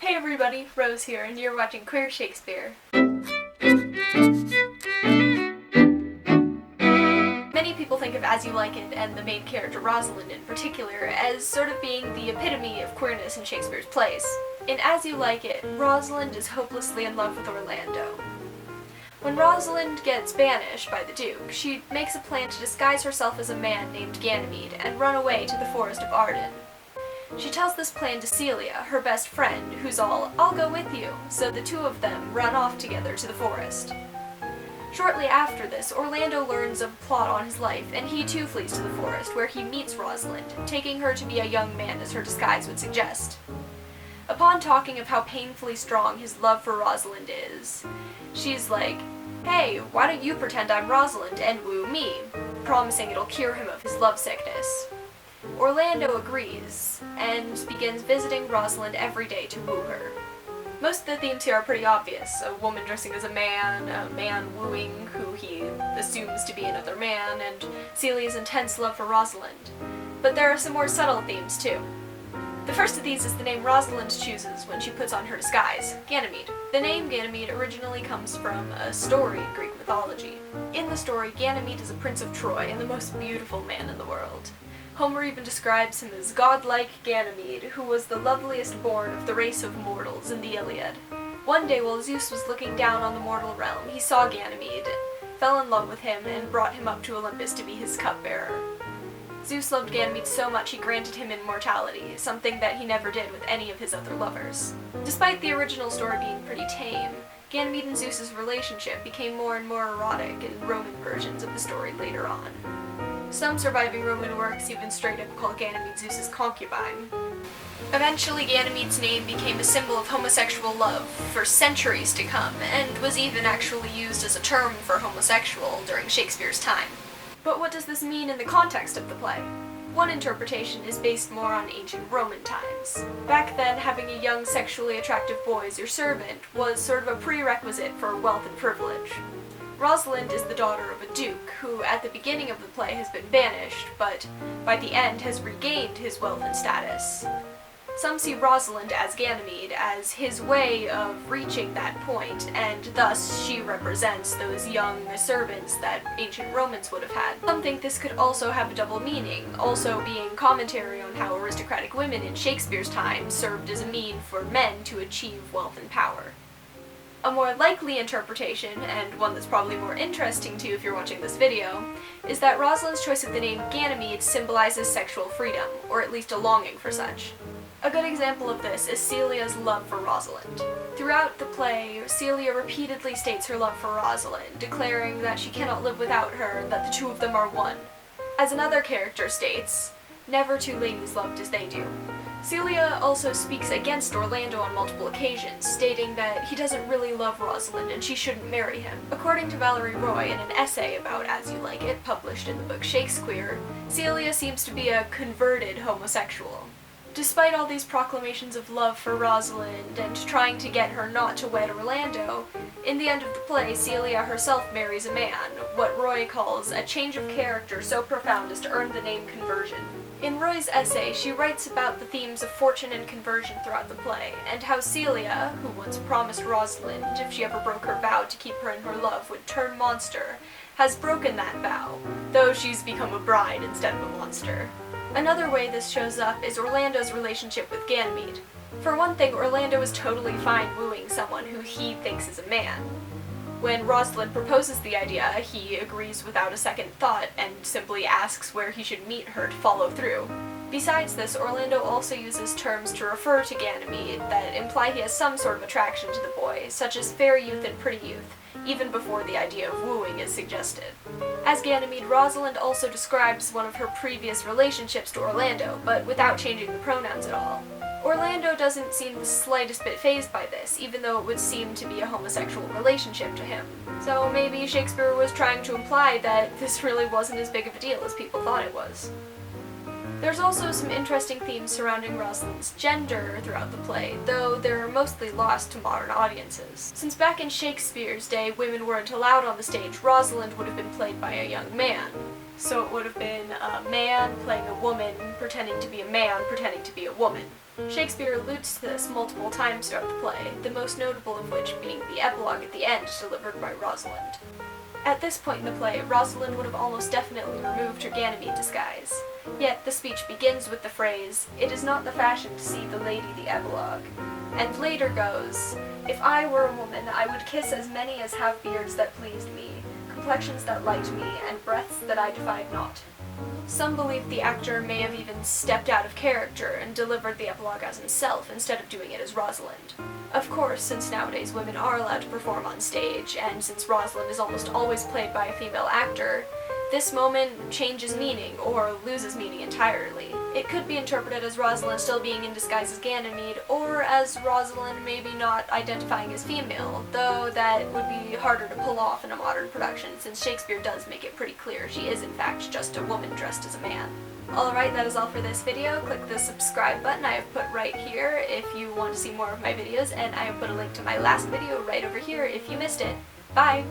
Hey everybody, Rose here, and you're watching Queer Shakespeare. Many people think of As You Like It and the main character Rosalind in particular as sort of being the epitome of queerness in Shakespeare's plays. In As You Like It, Rosalind is hopelessly in love with Orlando. When Rosalind gets banished by the Duke, she makes a plan to disguise herself as a man named Ganymede and run away to the forest of Arden. She tells this plan to Celia, her best friend, who's all, "I'll go with you," so the two of them run off together to the forest. Shortly after this, Orlando learns of a plot on his life, and he too flees to the forest, where he meets Rosalind, taking her to be a young man as her disguise would suggest. Upon talking of how painfully strong his love for Rosalind is, she's like, "Hey, why don't you pretend I'm Rosalind and woo me?" promising it'll cure him of his lovesickness. Orlando agrees, and begins visiting Rosalind every day to woo her. Most of the themes here are pretty obvious: a woman dressing as a man wooing who he assumes to be another man, and Celia's intense love for Rosalind. But there are some more subtle themes too. The first of these is the name Rosalind chooses when she puts on her disguise, Ganymede. The name Ganymede originally comes from a story in Greek mythology. In the story, Ganymede is a prince of Troy and the most beautiful man in the world. Homer even describes him as godlike Ganymede, who was the loveliest born of the race of mortals in the Iliad. One day while Zeus was looking down on the mortal realm, he saw Ganymede, fell in love with him, and brought him up to Olympus to be his cupbearer. Zeus loved Ganymede so much he granted him immortality, something that he never did with any of his other lovers. Despite the original story being pretty tame, Ganymede and Zeus's relationship became more and more erotic in Roman versions of the story later on. Some surviving Roman works even straight up call Ganymede Zeus's concubine. Eventually, Ganymede's name became a symbol of homosexual love for centuries to come, and was even actually used as a term for homosexual during Shakespeare's time. But what does this mean in the context of the play? One interpretation is based more on ancient Roman times. Back then, having a young sexually attractive boy as your servant was sort of a prerequisite for wealth and privilege. Rosalind is the daughter of a duke, who at the beginning of the play has been banished, but by the end has regained his wealth and status. Some see Rosalind as Ganymede as his way of reaching that point, and thus she represents those young servants that ancient Romans would have had. Some think this could also have a double meaning, also being commentary on how aristocratic women in Shakespeare's time served as a mean for men to achieve wealth and power. A more likely interpretation, and one that's probably more interesting to you if you're watching this video, is that Rosalind's choice of the name Ganymede symbolizes sexual freedom, or at least a longing for such. A good example of this is Celia's love for Rosalind. Throughout the play, Celia repeatedly states her love for Rosalind, declaring that she cannot live without her and that the two of them are one. As another character states, "Never two ladies loved as they do." Celia also speaks against Orlando on multiple occasions, stating that he doesn't really love Rosalind and she shouldn't marry him. According to Valerie Rohy in an essay about As You Like It, published in the book Shakesqueer, Celia seems to be a converted homosexual. Despite all these proclamations of love for Rosalind and trying to get her not to wed Orlando, in the end of the play, Celia herself marries a man, what Roy calls a change of character so profound as to earn the name conversion. In Roy's essay, she writes about the themes of fortune and conversion throughout the play, and how Celia, who once promised Rosalind if she ever broke her vow to keep her in her love would turn monster, has broken that vow, though she's become a bride instead of a monster. Another way this shows up is Orlando's relationship with Ganymede. For one thing, Orlando is totally fine wooing someone who he thinks is a man. When Rosalind proposes the idea, he agrees without a second thought and simply asks where he should meet her to follow through. Besides this, Orlando also uses terms to refer to Ganymede that imply he has some sort of attraction to the boy, such as fair youth and pretty youth, even before the idea of wooing is suggested. As Ganymede, Rosalind also describes one of her previous relationships to Orlando, but without changing the pronouns at all. Orlando doesn't seem the slightest bit fazed by this, even though it would seem to be a homosexual relationship to him. So maybe Shakespeare was trying to imply that this really wasn't as big of a deal as people thought it was. There's also some interesting themes surrounding Rosalind's gender throughout the play, though they're mostly lost to modern audiences. Since back in Shakespeare's day women weren't allowed on the stage, Rosalind would have been played by a young man. So it would have been a man playing a woman pretending to be a man pretending to be a woman. Shakespeare alludes to this multiple times throughout the play, the most notable of which being the epilogue at the end delivered by Rosalind. At this point in the play, Rosalind would have almost definitely removed her Ganymede disguise. Yet the speech begins with the phrase, "It is not the fashion to see the lady the epilogue," and later goes, "If I were a woman, I would kiss as many as have beards that pleased me, complexions that liked me, and breaths that I defied not." Some believe the actor may have even stepped out of character and delivered the epilogue as himself instead of doing it as Rosalind. Of course, since nowadays women are allowed to perform on stage, and since Rosalind is almost always played by a female actor, this moment changes meaning, or loses meaning entirely. It could be interpreted as Rosalind still being in disguise as Ganymede, or as Rosalind maybe not identifying as female, though that would be harder to pull off in a modern production, since Shakespeare does make it pretty clear she is in fact just a woman dressed as a man. Alright, that is all for this video. Click the subscribe button I have put right here if you want to see more of my videos, and I have put a link to my last video right over here if you missed it. Bye!